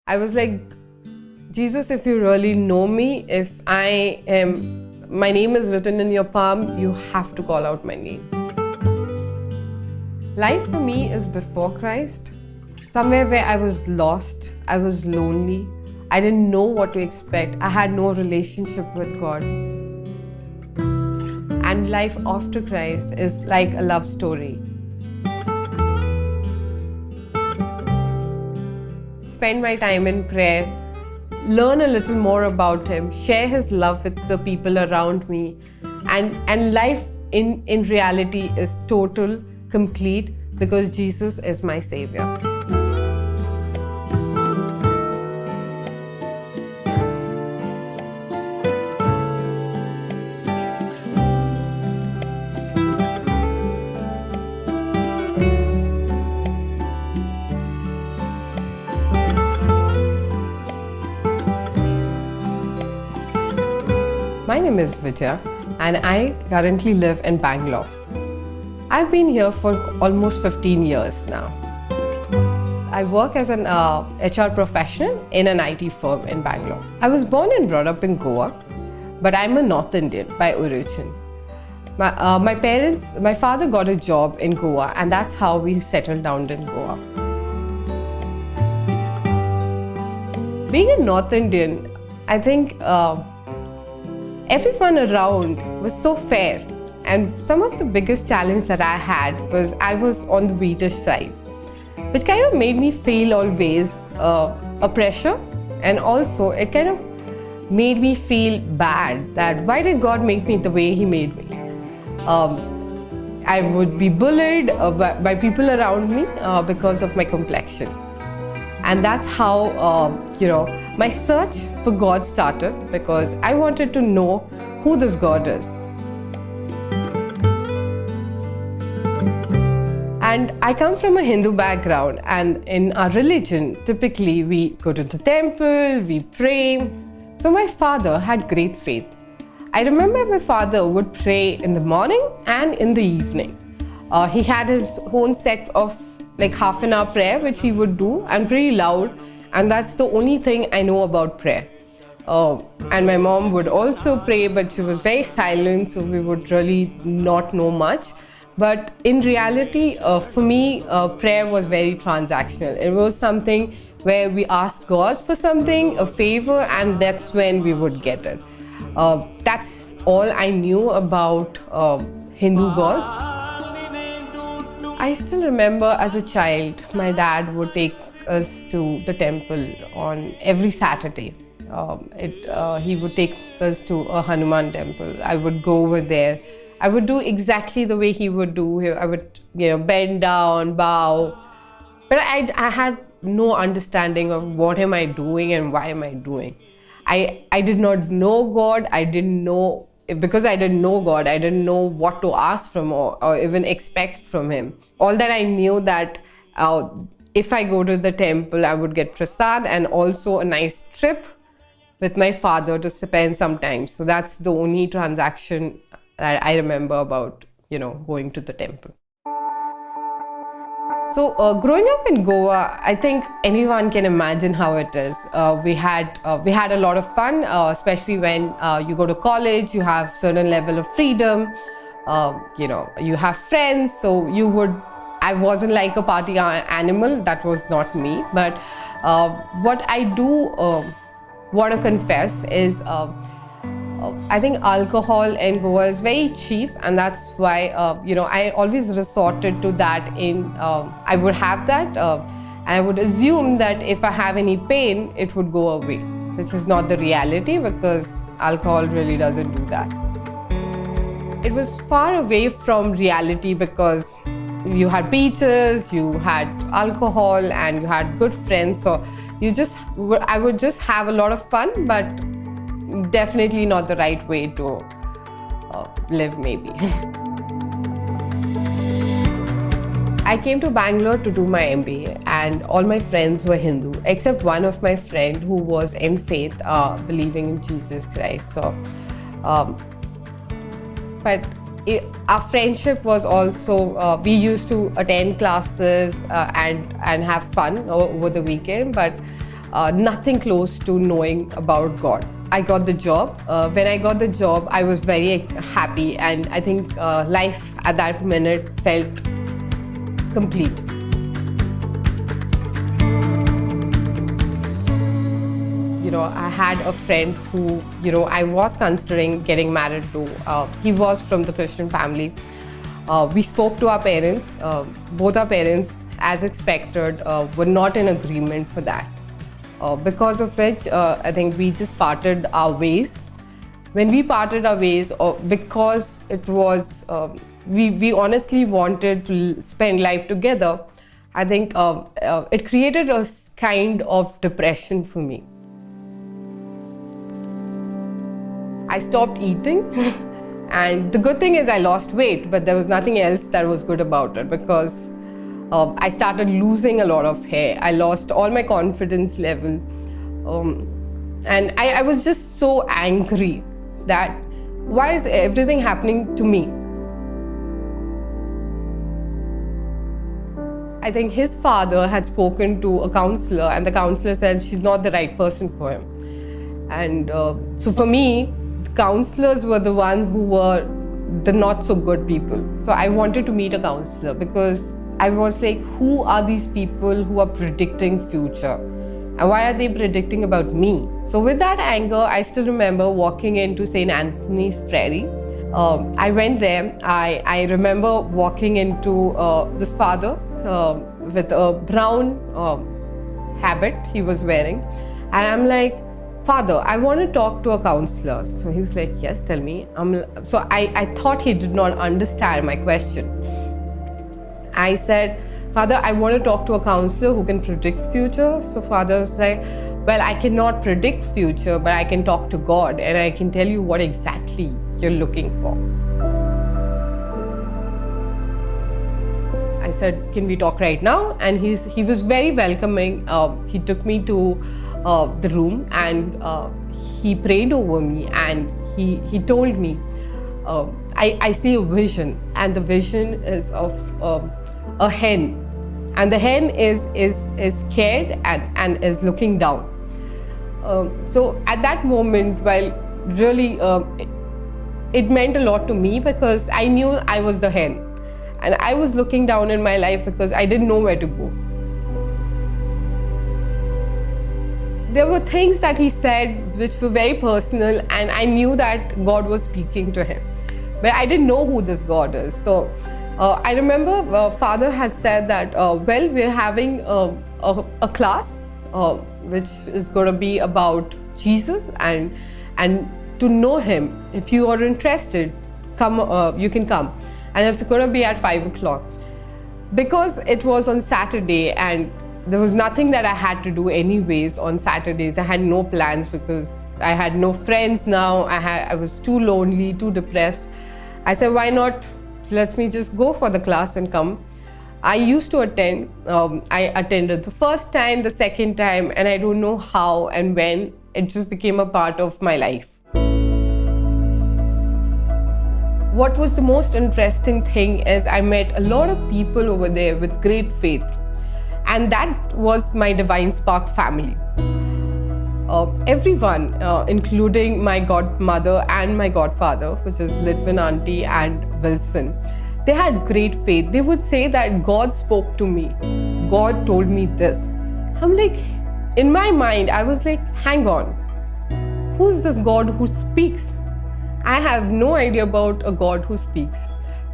I was like, Jesus, if you really know me, if my name is written in your palm, you have to call out my name. Life for me is before Christ. Somewhere where I was lost, I was lonely, I didn't know what to expect, I had no relationship with God. And life after Christ is like a love story. Spend my time in prayer, learn a little more about Him, share His love with the people around me, and life in reality is total, complete, because Jesus is my Savior. My name is Vijaya and I currently live in Bangalore. I've been here for almost 15 years now. I work as an HR professional in an IT firm in Bangalore. I was born and brought up in Goa, but I'm a North Indian by origin. My father got a job in Goa, and that's how we settled down in Goa. Being a North Indian, I think everyone around was so fair, and some of the biggest challenge that I had was I was on the weetish side, which kind of made me feel always a pressure, and also it kind of made me feel bad that why did God make me the way He made me. I would be bullied by people around me because of my complexion. And that's how, my search for God started, because I wanted to know who this God is. And I come from a Hindu background, and in our religion, typically we go to the temple, we pray. So my father had great faith. I remember my father would pray in the morning and in the evening. He had his own set of like half an hour prayer which he would do, and pretty loud, and that's the only thing I know about prayer. And my mom would also pray, but she was very silent, so we would really not know much. But in reality, for me, prayer was very transactional. It was something where we asked God for something, a favor, and that's when we would get it. That's all I knew about Hindu gods. I still remember as a child, my dad would take us to the temple on every Saturday. He would take us to a Hanuman temple. I would go over there. I would do exactly the way he would do. I would, bend down, bow. But I had no understanding of what am I doing and why am I doing. I did not know God. Because I didn't know God, I didn't know what to ask from or even expect from Him. All that I knew that if I go to the temple, I would get prasad and also a nice trip with my father to spend some time. So that's the only transaction that I remember about, going to the temple. So growing up in Goa, I think anyone can imagine how it is. We had a lot of fun, especially when you go to college. You have certain level of freedom. You have friends. So I wasn't like a party animal. That was not me. But what I do want to confess is I think alcohol in Goa is very cheap, and that's why I always resorted to that. I would have that, and I would assume that if I have any pain, it would go away, which is not the reality, because alcohol really doesn't do that. It was far away from reality because you had beaches, you had alcohol, and you had good friends. So I would just have a lot of fun, but definitely not the right way to live, maybe. I came to Bangalore to do my MBA, and all my friends were Hindu, except one of my friend who was in faith, believing in Jesus Christ. So, our friendship was also, we used to attend classes and have fun over the weekend, but nothing close to knowing about God. I got the job. When I got the job, I was very happy, and I think life at that minute felt complete. I had a friend who, I was considering getting married to. He was from the Christian family. We spoke to our parents. Both our parents, as expected, were not in agreement for that. Because of which, I think we just parted our ways. When we parted our ways, because it was, we honestly wanted to spend life together, I think it created a kind of depression for me. I stopped eating, and the good thing is I lost weight, but there was nothing else that was good about it, because I started losing a lot of hair. I lost all my confidence level, and I was just so angry that why is everything happening to me? I think his father had spoken to a counselor, and the counselor said she's not the right person for him. And so for me, counselors were the ones who were the not so good people. So I wanted to meet a counselor, because I was like, who are these people who are predicting future? And why are they predicting about me? So with that anger, I still remember walking into St. Anthony's Prairie. I went there. I remember walking into this father with a brown habit he was wearing. And I'm like, Father, I want to talk to a counselor. So he's like, yes, tell me. So I thought he did not understand my question. I said, Father, I want to talk to a counselor who can predict future. So Father was like, well, I cannot predict future, but I can talk to God, and I can tell you what exactly you're looking for. I said, can we talk right now? And he was very welcoming. He took me to the room, and he prayed over me, and he told me, I see a vision, and the vision is of a hen, and the hen is scared and is looking down. So at that moment, well, really it meant a lot to me, because I knew I was the hen, and I was looking down in my life because I didn't know where to go. There were things that he said which were very personal, and I knew that God was speaking to him. But I didn't know who this God is. So I remember Father had said that, well, we're having a class which is going to be about Jesus, and to know him. If you are interested, come. You can come. And it's going to be at 5 o'clock. Because it was on Saturday, and there was nothing that I had to do anyways on Saturdays. I had no plans because I had no friends now. I was too lonely, too depressed. I said, why not? Let me just go for the class and come. I used to attend. I attended the first time, the second time, and I don't know how and when. It just became a part of my life. What was the most interesting thing is I met a lot of people over there with great faith. And that was my Divine Spark family. Everyone, including my godmother and my godfather, which is Litwin Auntie and Wilson, they had great faith. They would say that God spoke to me. God told me this. I'm like, in my mind, I was like, hang on. Who's this God who speaks? I have no idea about a God who speaks.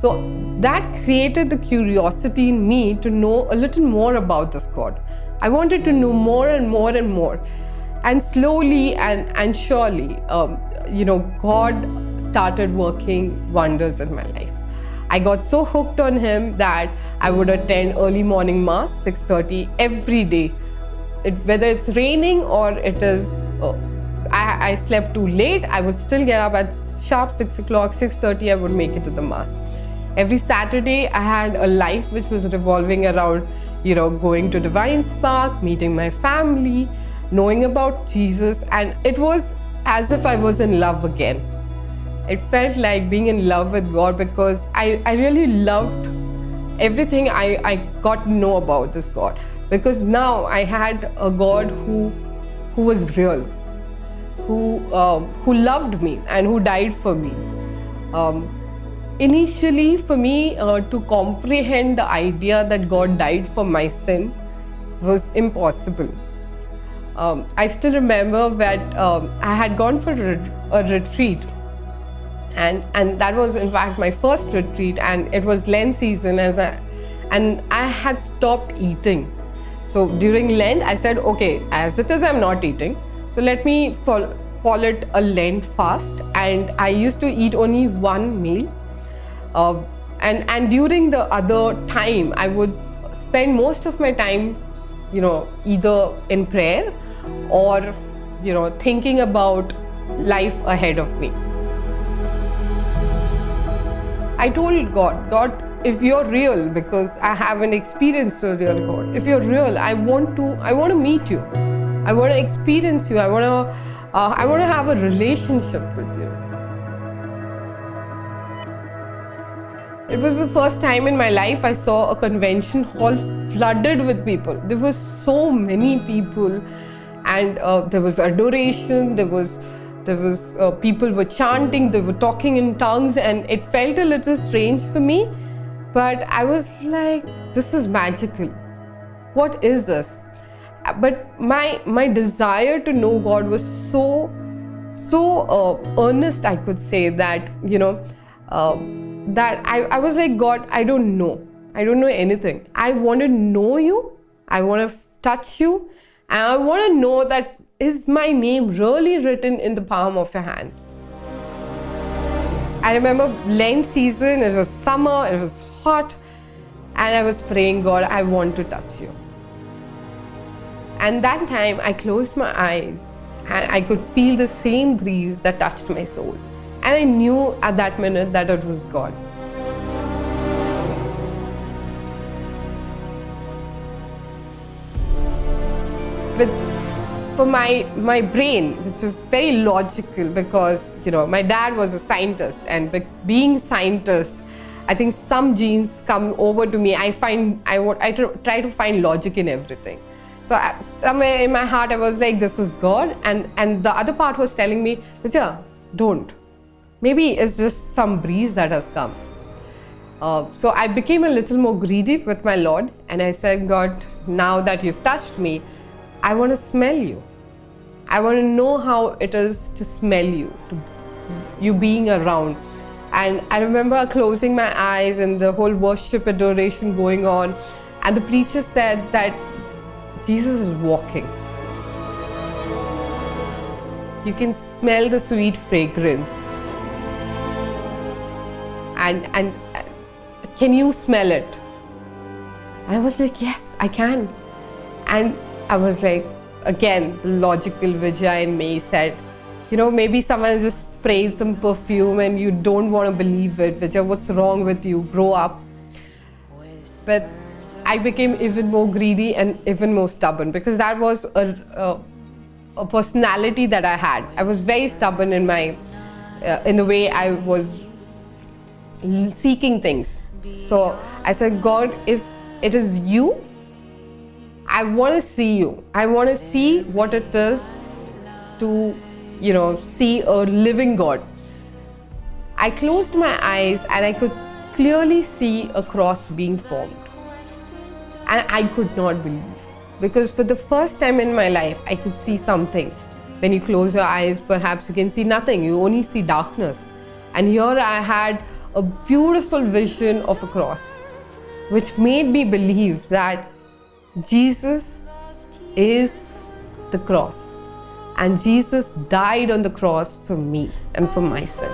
So that created the curiosity in me to know a little more about this God. I wanted to know more and more and more. And slowly and surely, God started working wonders in my life. I got so hooked on him that I would attend early morning mass, 6:30 every day. Whether it's raining or it is, I slept too late, I would still get up at sharp 6 o'clock, 6:30, I would make it to the mass. Every Saturday, I had a life which was revolving around, going to Divine Spark, meeting my family, knowing about Jesus, and it was as if I was in love again. It felt like being in love with God, because I really loved everything I got to know about this God. Because now I had a God who who was real, who loved me and who died for me. Initially, for me to comprehend the idea that God died for my sin was impossible. I still remember that I had gone for a retreat, and that was in fact my first retreat, and it was Lent season, and I had stopped eating. So during Lent, I said, okay, as it is, I'm not eating, so let me call it a Lent fast. And I used to eat only one meal. And during the other time, I would spend most of my time, either in prayer or, thinking about life ahead of me. I told God, if you're real, because I haven't experienced a real God, if you're real, I want to meet you. I want to experience you. I want to have a relationship with you. It was the first time in my life I saw a convention hall flooded with people. There were so many people, and there was adoration. There was people were chanting. They were talking in tongues, and it felt a little strange for me. But I was like, this is magical. What is this? But my desire to know God was so earnest, I could say, that that I was like, God, I don't know anything. I want to know you. I want to touch you, and I want to know that is my name really written in the palm of your hand. I remember Lent season. It was summer. It was hot, and I was praying, God, I want to touch you. And that time I closed my eyes and I could feel the same breeze that touched my soul. And I knew at that minute that it was God. But for my brain, which was very logical, because my dad was a scientist, and being scientist, I think some genes come over to me. I try to find logic in everything. So somewhere in my heart, I was like, this is God. And the other part was telling me, Vijaya, don't. Maybe it's just some breeze that has come. So I became a little more greedy with my Lord. And I said, God, now that you've touched me, I want to smell you. I want to know how it is to smell you, you being around. And I remember closing my eyes and the whole worship adoration going on. And the preacher said that Jesus is walking. You can smell the sweet fragrance. And can you smell it? And I was like, yes, I can. And I was like, again, the logical Vijaya in me said, maybe someone just sprayed some perfume and you don't want to believe it. Vijaya, what's wrong with you? Grow up. But I became even more greedy and even more stubborn, because that was a personality that I had. I was very stubborn in the way I was seeking things. So I said, God, if it is you, I want to see you. I want to see what it is to, see a living God. I closed my eyes and I could clearly see a cross being formed. And I could not believe, because for the first time in my life, I could see something. When you close your eyes, perhaps you can see nothing. You only see darkness. And here I had a beautiful vision of a cross, which made me believe that Jesus is the cross. And Jesus died on the cross for me and for my sin.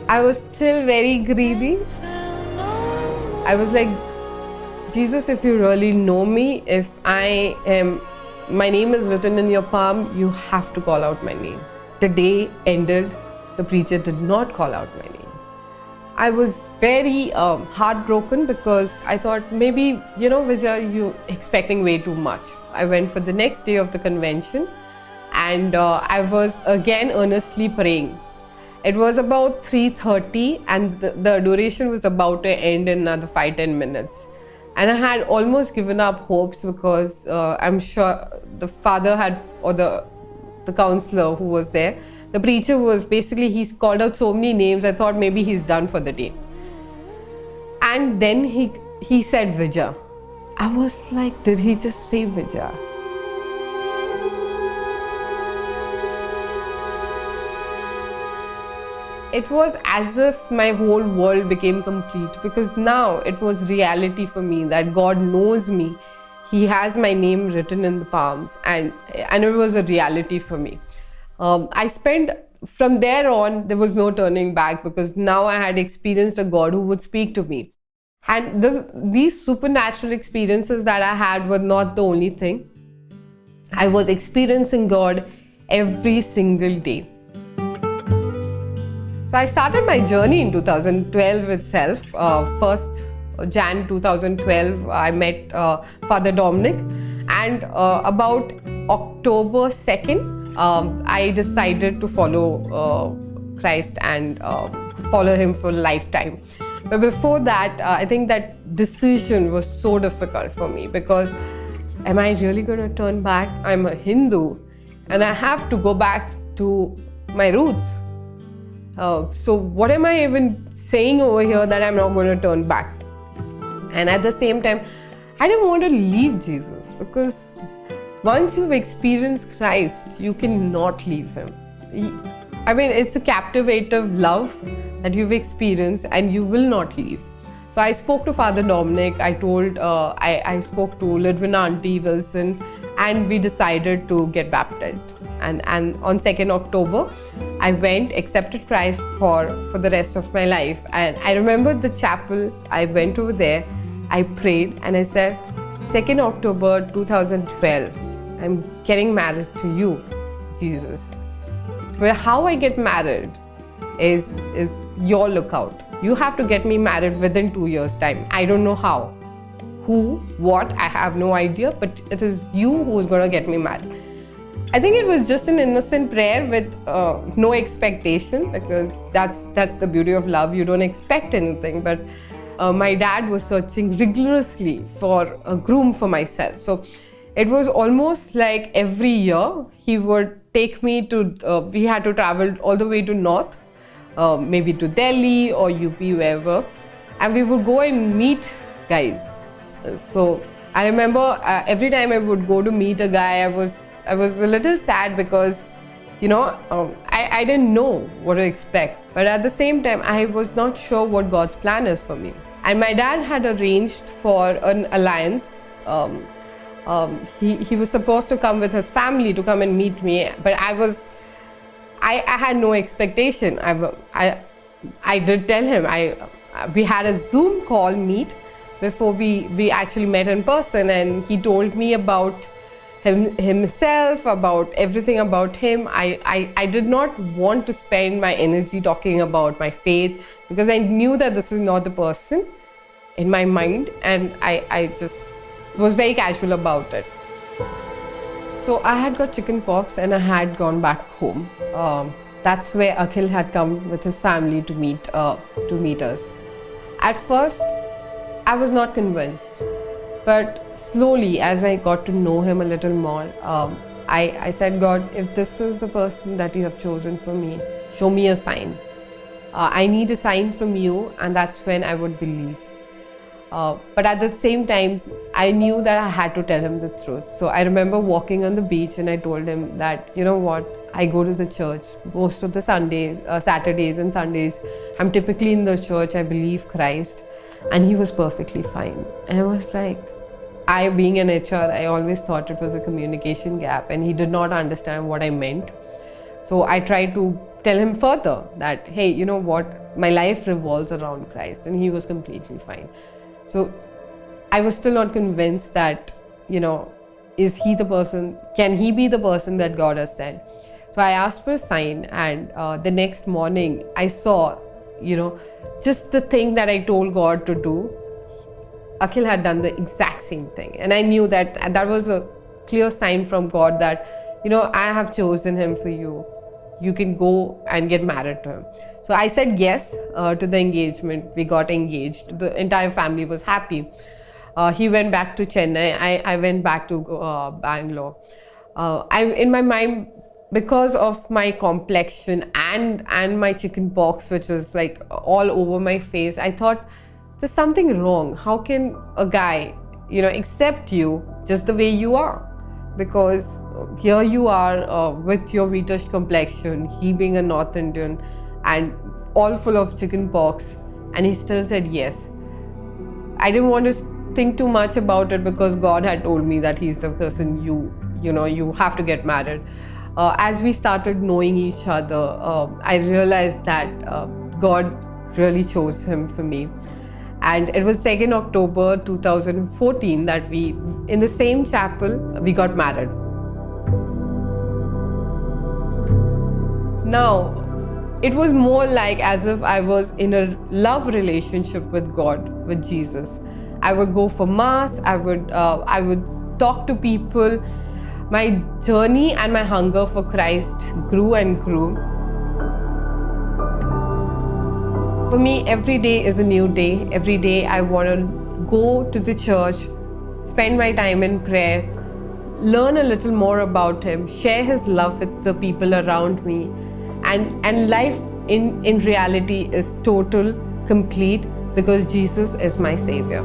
I was still very greedy. I was like, Jesus, if you really know me, if my name is written in your palm, you have to call out my name. The day ended, the preacher did not call out my name. I was very heartbroken, because I thought maybe, Vijaya, you're expecting way too much. I went for the next day of the convention, and I was again earnestly praying. It was about 3:30 and the adoration was about to end in another 5-10 minutes. And I had almost given up hopes because I'm sure the father had, or the counselor who was there, the preacher was basically, he's called out so many names, I thought maybe he's done for the day. And then he said Vijaya. I was like, did he just say Vijaya? It was as if my whole world became complete, because now it was reality for me that God knows me. He has my name written in the palms, and it was a reality for me. From there on, there was no turning back, because now I had experienced a God who would speak to me. And these supernatural experiences that I had were not the only thing. I was experiencing God every single day. So I started my journey in 2012 itself. First Jan 2012, I met Father Dominic, and about October 2nd, I decided to follow Christ and follow him for a lifetime. But before that, I think that decision was so difficult for me, because am I really going to turn back? I'm a Hindu and I have to go back to my roots. So what am I even saying over here that I'm not going to turn back? And at the same time, I didn't want to leave Jesus, because once you've experienced Christ, you cannot leave him. I mean, it's a captivative love that you've experienced and you will not leave. So I spoke to Father Dominic, I spoke to Lidwin Auntie Wilson, and we decided to get baptized. And on 2nd October, I went, accepted Christ for the rest of my life. And I remember the chapel, I went over there, I prayed, and I said, 2nd October 2012, I'm getting married to you, Jesus. But how I get married is your lookout. You have to get me married within 2 years' time. I don't know how, who, what, I have no idea, but it is you who's going to get me married. I think it was just an innocent prayer with no expectation, because that's the beauty of love. You don't expect anything. But my dad was searching rigorously for a groom for myself. So it was almost like every year he would take me to, we had to travel all the way to north, maybe to Delhi or UP, wherever, and we would go and meet guys. So I remember every time I would go to meet a guy, I was a little sad, because I didn't know what to expect, but at the same time I was not sure what God's plan is for me. And my dad had arranged for an alliance. He was supposed to come with his family to come and meet me, but I had no expectation. I did tell him, we had a Zoom call meet before we actually met in person, and he told me about himself, about everything about him. I did not want to spend my energy talking about my faith, because I knew that this is not the person in my mind, and I just was very casual about it. So I had got chicken pox and I had gone back home. That's where Akhil had come with his family to meet us. At first, I was not convinced, but slowly, as I got to know him a little more, I said, God, if this is the person that you have chosen for me, show me a sign. I need a sign from you, and that's when I would believe. But at the same time, I knew that I had to tell him the truth. So I remember walking on the beach and I told him that, you know what, I go to the church most of the Sundays, Saturdays and Sundays. I'm typically in the church, I believe Christ. And he was perfectly fine. And I was like, I being an HR, I always thought it was a communication gap, and he did not understand what I meant. So I tried to tell him further that, hey, you know what, my life revolves around Christ, and he was completely fine. So I was still not convinced that, is he the person, can he be the person that God has said? So I asked for a sign, and the next morning I saw, just the thing that I told God to do, Akhil had done the exact same thing. And I knew that was a clear sign from God that, I have chosen him for you. You can go and get married to him. So I said yes to the engagement. We got engaged. The entire family was happy. He went back to Chennai. I went back to Bangalore. In my mind, because of my complexion and my chicken pox, which was like all over my face, I thought there's something wrong. How can a guy, accept you just the way you are? Because here you are with your wheatish complexion, he being a North Indian and all full of chicken pox, and he still said yes. I didn't want to think too much about it because God had told me that he's the person you have to get married. As we started knowing each other, I realized that God really chose him for me. And it was 2nd October 2014 that we, in the same chapel, we got married. Now, it was more like as if I was in a love relationship with God, with Jesus. I would go for mass, I would talk to people. My journey and my hunger for Christ grew and grew. For me, every day is a new day. Every day I want to go to the church, spend my time in prayer, learn a little more about him, share his love with the people around me. And life in reality is total, complete, because Jesus is my Savior.